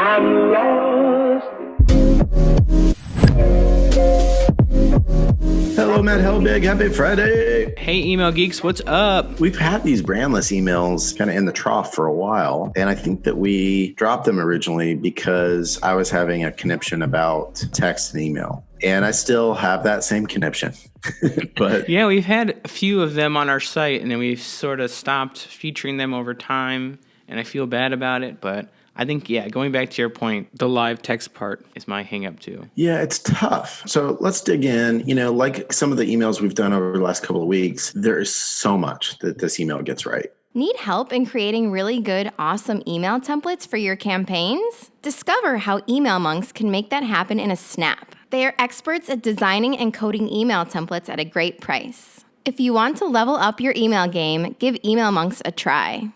I'm lost. Hello, Matt Helbig. Happy Friday. Hey, email geeks, what's up? We've had these Brandless emails kind of in the trough for a while, and I think that we dropped them originally because I was having a conniption about text and email. And I still have that same conniption. But yeah, we've had a few of them on our site, and then we've sort of stopped featuring them over time, and I feel bad about it, but I think, going back to your point, the live text part is my hang up too. Yeah, it's tough. So let's dig in. Like some of the emails we've done over the last couple of weeks, there is so much that this email gets right. Need help in creating really good, awesome email templates for your campaigns? Discover how Email Monks can make that happen in a snap. They are experts at designing and coding email templates at a great price. If you want to level up your email game, give Email Monks a try.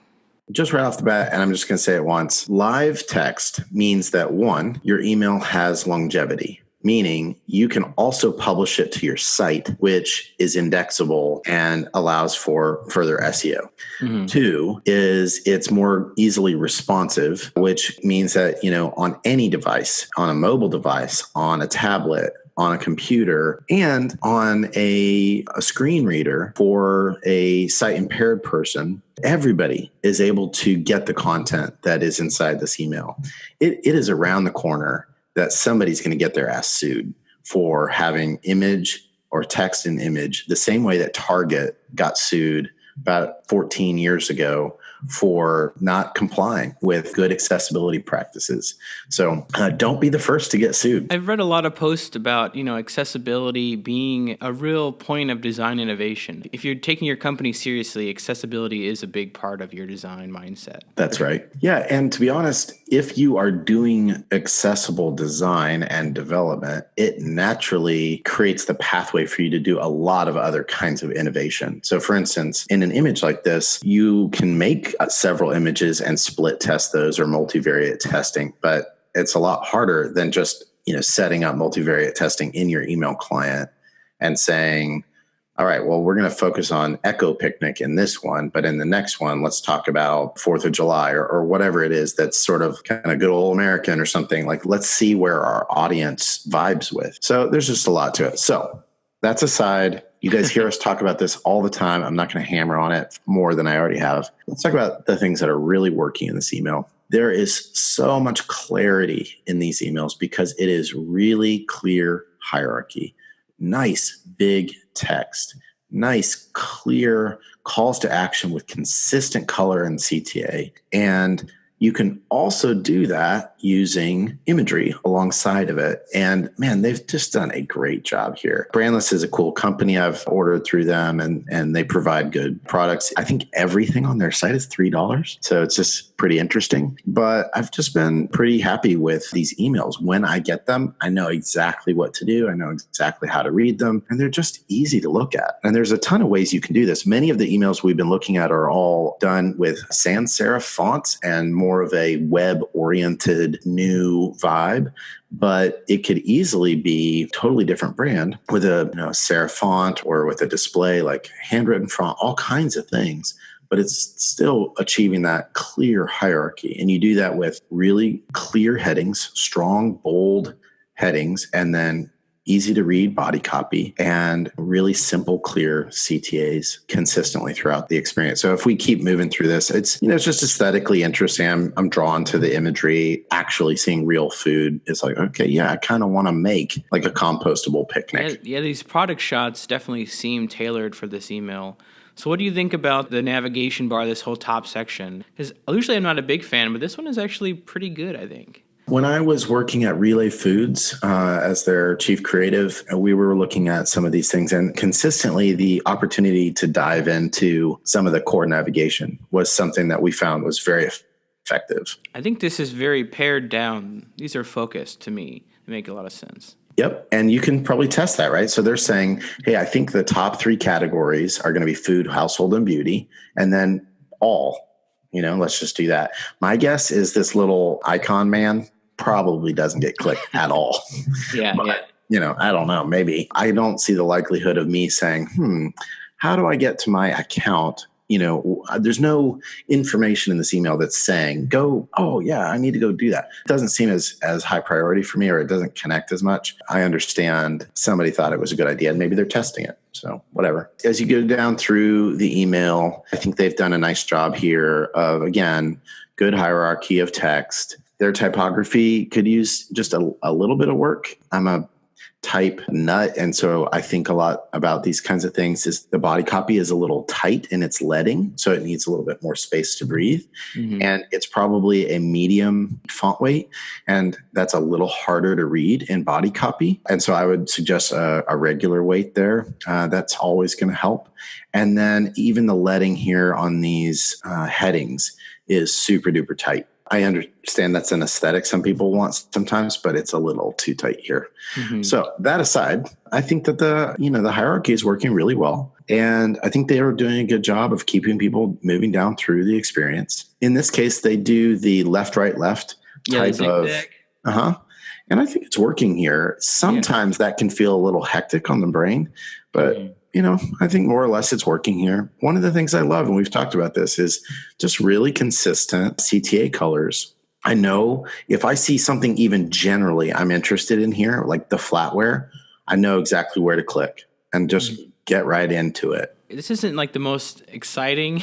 Just right off the bat, and I'm just going to say it once, live text means that, one, your email has longevity, meaning you can also publish it to your site, which is indexable and allows for further SEO. Mm-hmm. Two is it's more easily responsive, which means that, on any device, on a mobile device, on a tablet, on a computer, and on a screen reader for a sight impaired person, everybody is able to get the content that is inside this email. It is around the corner that somebody's going to get their ass sued for having image or text and image the same way that Target got sued about 14 years ago for not complying with good accessibility practices. So don't be the first to get sued. I've read a lot of posts about, accessibility being a real point of design innovation. If you're taking your company seriously, accessibility is a big part of your design mindset. That's right. Yeah. And to be honest, if you are doing accessible design and development, it naturally creates the pathway for you to do a lot of other kinds of innovation. So for instance, in an image like this, you can make several images and split test those or multivariate testing, but it's a lot harder than just, setting up multivariate testing in your email client and saying, all right, well, we're going to focus on Echo Picnic in this one, but in the next one, let's talk about 4th of July or whatever it is that's sort of kind of good old American or something. Like, let's see where our audience vibes with. So there's just a lot to it. So that's aside. You guys hear us talk about this all the time. I'm not going to hammer on it more than I already have. Let's talk about the things that are really working in this email. There is so much clarity in these emails because it is really clear hierarchy. Nice, big text. Nice, clear calls to action with consistent color and CTA. And you can also do that using imagery alongside of it. And man, they've just done a great job here. Brandless is a cool company. I've ordered through them and they provide good products. I think everything on their site is $3. So it's just pretty interesting. But I've just been pretty happy with these emails. When I get them, I know exactly what to do. I know exactly how to read them. And they're just easy to look at. And there's a ton of ways you can do this. Many of the emails we've been looking at are all done with sans serif fonts and more of a web-oriented new vibe, but it could easily be a totally different brand with a serif font or with a display like handwritten font, all kinds of things. But it's still achieving that clear hierarchy. And you do that with really clear headings, strong, bold headings, and then easy to read body copy and really simple, clear CTAs consistently throughout the experience. So if we keep moving through this, it's just aesthetically interesting. I'm drawn to the imagery. Actually seeing real food is like, okay, yeah, I kind of want to make like a compostable picnic. Yeah, these product shots definitely seem tailored for this email. So what do you think about the navigation bar, this whole top section? Because usually I'm not a big fan, but this one is actually pretty good, I think. When I was working at Relay Foods as their chief creative, we were looking at some of these things, and consistently the opportunity to dive into some of the core navigation was something that we found was very effective. I think this is very pared down. These are focused to me. They make a lot of sense. Yep. And you can probably test that, right? So they're saying, hey, I think the top 3 categories are going to be food, household, and beauty. And then let's just do that. My guess is this little icon man probably doesn't get clicked at all. Yeah. I don't know. Maybe I don't see the likelihood of me saying, how do I get to my account There's no information in this email that's saying, go, oh yeah, I need to go do that. It doesn't seem as high priority for me, or it doesn't connect as much. I understand somebody thought it was a good idea and maybe they're testing it. So whatever. As you go down through the email, I think they've done a nice job here of, again, good hierarchy of text. Their typography could use just a little bit of work. I'm a type nut. And so I think a lot about these kinds of things is the body copy is a little tight in its leading. So it needs a little bit more space to breathe. Mm-hmm. And it's probably a medium font weight. And that's a little harder to read in body copy. And so I would suggest a regular weight there. That's always going to help. And then even the leading here on these headings is super duper tight. I understand that's an aesthetic some people want sometimes, but it's a little too tight here. Mm-hmm. So that aside, I think that the hierarchy is working really well. And I think they are doing a good job of keeping people moving down through the experience. In this case, they do the left, right, left type of, and I think it's working here. Sometimes that can feel a little hectic on the brain, but I think more or less it's working here. One of the things I love, and we've talked about this, is just really consistent CTA colors. I know if I see something even generally I'm interested in here, like the flatware, I know exactly where to click and just get right into it. This isn't like the most exciting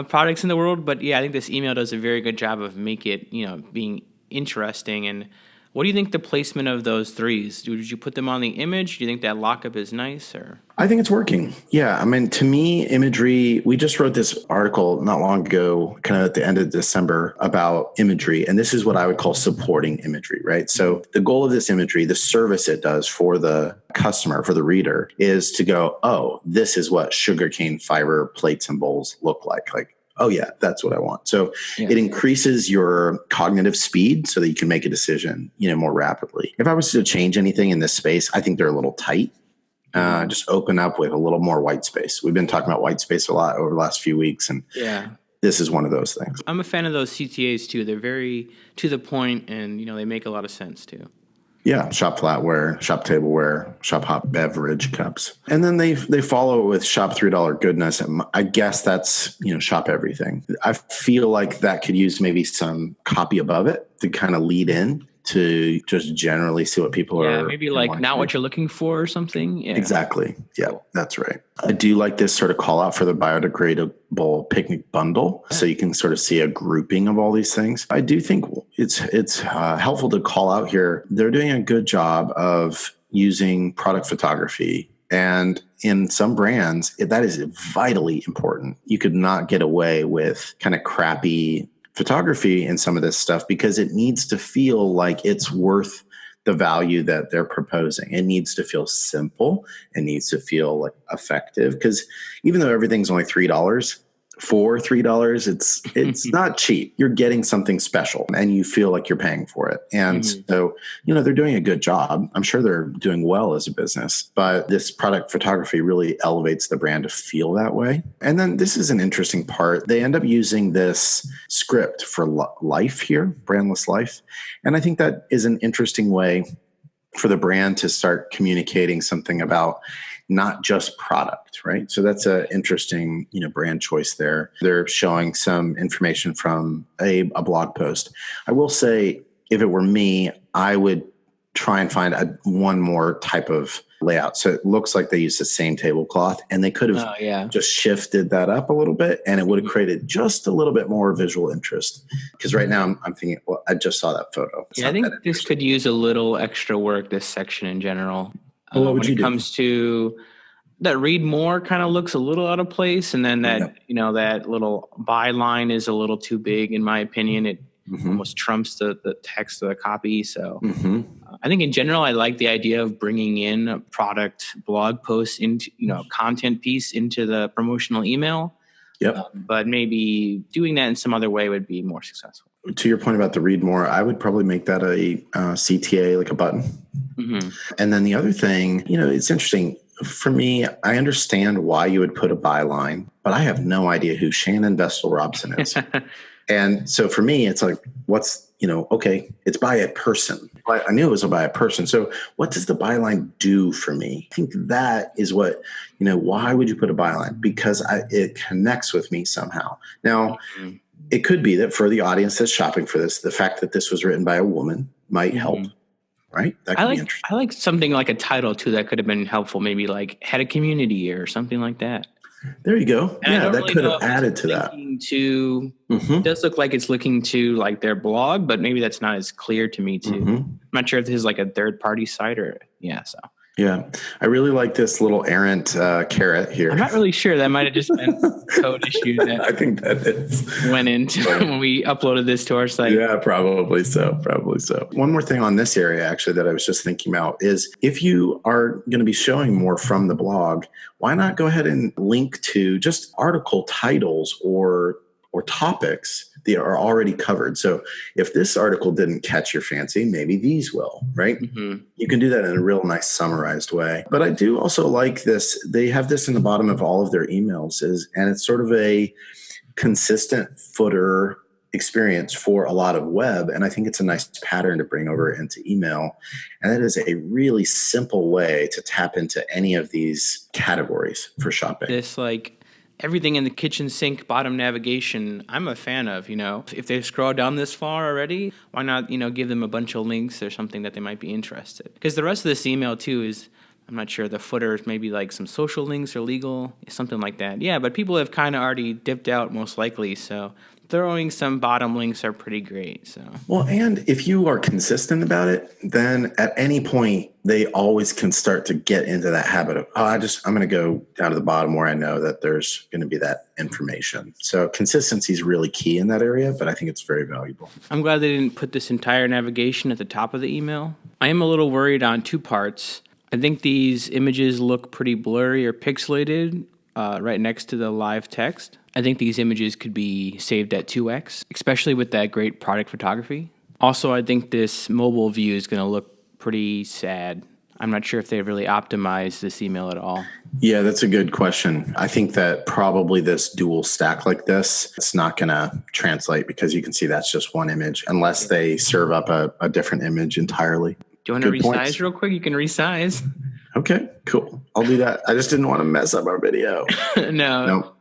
products in the world, but I think this email does a very good job of make it, being interesting. And what do you think the placement of those threes? Did you put them on the image? Do you think that lockup is nice? Or I think it's working. Yeah. I mean, to me, imagery, we just wrote this article not long ago, kind of at the end of December, about imagery. And this is what I would call supporting imagery, right? So the goal of this imagery, the service it does for the customer, for the reader, is to go, oh, this is what sugarcane fiber plates and bowls look like. Oh yeah, that's what I want. So it increases your cognitive speed so that you can make a decision, more rapidly. If I was to change anything in this space, I think they're a little tight. Just open up with a little more white space. We've been talking about white space a lot over the last few weeks, and this is one of those things. I'm a fan of those CTAs too. They're very to the point, and they make a lot of sense too. Yeah, shop flatware, shop tableware, shop hot beverage cups. And then they follow it with shop $3 goodness. And I guess that's, shop everything. I feel like that could use maybe some copy above it to kind of lead in to just generally see what people are. Yeah, maybe like not what you're looking for or something. Yeah. Exactly. Yeah, that's right. I do like this sort of call out for the biodegradable picnic bundle. So you can sort of see a grouping of all these things. I do think it's helpful to call out here. They're doing a good job of using product photography. And in some brands, that is vitally important. You could not get away with kind of crappy photography in some of this stuff because it needs to feel like it's worth the value that they're proposing. It needs to feel simple. It needs to feel like effective, because even though everything's only $3, for $3, it's not cheap. You're getting something special and you feel like you're paying for it. And so, they're doing a good job. I'm sure they're doing well as a business, but this product photography really elevates the brand to feel that way. And then this is an interesting part. They end up using this script for life here, Brandless Life. And I think that is an interesting way for the brand to start communicating something about not just product, right? So that's an interesting, brand choice there. They're showing some information from a blog post. I will say, if it were me, I would try and find one more type of layout. So it looks like they use the same tablecloth, and they could have just shifted that up a little bit, and it would have created just a little bit more visual interest. Because right now I'm thinking, well, I just saw that photo. I think this could use a little extra work, this section in general. Well, what would when it comes to that, read more kind of looks a little out of place. And then that, that little byline is a little too big, in my opinion. It almost trumps the text of the copy. So I think in general, I like the idea of bringing in a product blog post into, content piece into the promotional email. Yep. But maybe doing that in some other way would be more successful. To your point about the read more, I would probably make that a CTA, like a button. And then the other thing, it's interesting. For me, I understand why you would put a byline, but I have no idea who Shannon Vestal Robson is. And so for me, it's like, what's okay, it's by a person. I knew it was by a person. So what does the byline do for me? I think that is what, why would you put a byline? Because it connects with me somehow. Now, it could be that for the audience that's shopping for this, the fact that this was written by a woman might help, right? That could be interesting. I like something like a title too that could have been helpful, maybe like head of community or something like that. There you go. And yeah, that could have added to that. It does look like it's looking to like their blog, but maybe that's not as clear to me too. I'm not sure if this is like a third-party site or Yeah, I really like this little errant carrot here. I'm not really sure. That might have just been a code issue that I think that is went into when we uploaded this to our site. Yeah, probably so. One more thing on this area, actually, that I was just thinking about is if you are going to be showing more from the blog, why not go ahead and link to just article titles or topics that are already covered. So if this article didn't catch your fancy, maybe these will, right? You can do that in a real nice summarized way. But I do also like this. They have this in the bottom of all of their emails, and it's sort of a consistent footer experience for a lot of web. And I think it's a nice pattern to bring over into email. And that is a really simple way to tap into any of these categories for shopping. This everything in the kitchen sink bottom navigation, I'm a fan of, if they scroll down this far already, why not, give them a bunch of links or something that they might be interested. Because the rest of this email too is, I'm not sure, the footer is maybe like some social links or legal, something like that. Yeah, but people have kind of already dipped out most likely. So throwing some bottom links are pretty great. So well, and if you are consistent about it, then at any point they always can start to get into that habit of, I'm going to go down to the bottom where I know that there's going to be that information. So consistency is really key in that area, but I think it's very valuable. I'm glad they didn't put this entire navigation at the top of the email. I am a little worried on two parts. I think these images look pretty blurry or pixelated right next to the live text. I think these images could be saved at 2x, especially with that great product photography. Also, I think this mobile view is going to look pretty sad. I'm not sure if they really optimized this email at all. Yeah, that's a good question. I think that probably this dual stack like this, it's not going to translate because you can see that's just one image unless they serve up a different image entirely. Do you want to resize real quick? You can resize. Okay, cool. I'll do that. I just didn't want to mess up our video. No.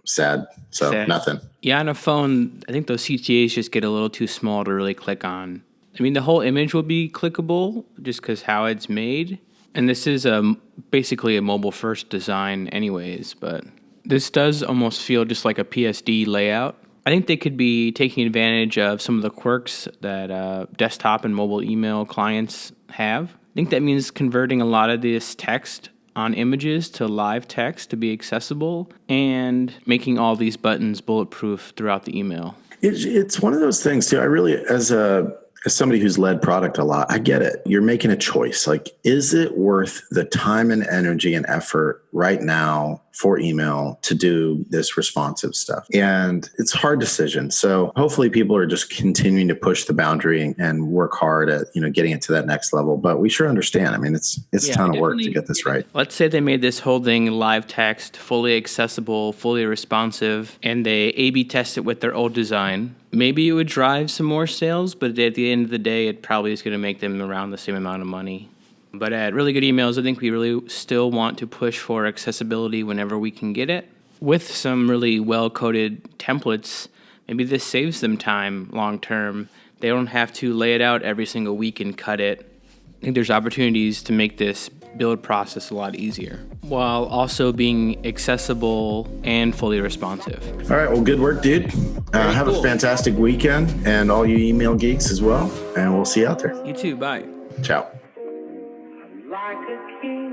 Sad. So sad. Nothing. Yeah, on a phone, I think those CTAs just get a little too small to really click on. I mean, the whole image will be clickable just because how it's made. And this is basically a mobile-first design anyways, but this does almost feel just like a PSD layout. I think they could be taking advantage of some of the quirks that desktop and mobile email clients have. I think that means converting a lot of this text on images to live text to be accessible and making all these buttons bulletproof throughout the email. It's one of those things too. I really, as somebody who's led product a lot, I get it. You're making a choice. Like, is it worth the time and energy and effort right now for email to do this responsive stuff? And it's a hard decision. So hopefully people are just continuing to push the boundary and work hard at, getting it to that next level. But we sure understand. I mean, it's a ton of work to get this right. Let's say they made this whole thing live text, fully accessible, fully responsive, and they A/B test it with their old design. Maybe it would drive some more sales, but at the end of the day, it probably is going to make them around the same amount of money. But at Really Good Emails, I think we really still want to push for accessibility whenever we can get it. With some really well-coded templates, maybe this saves them time long term. They don't have to lay it out every single week and cut it. I think there's opportunities to make this build process a lot easier while also being accessible and fully responsive. All right. Well, good work, dude. Have a fantastic weekend, and all you email geeks as well. And we'll see you out there. You too. Bye. Ciao. Like a king.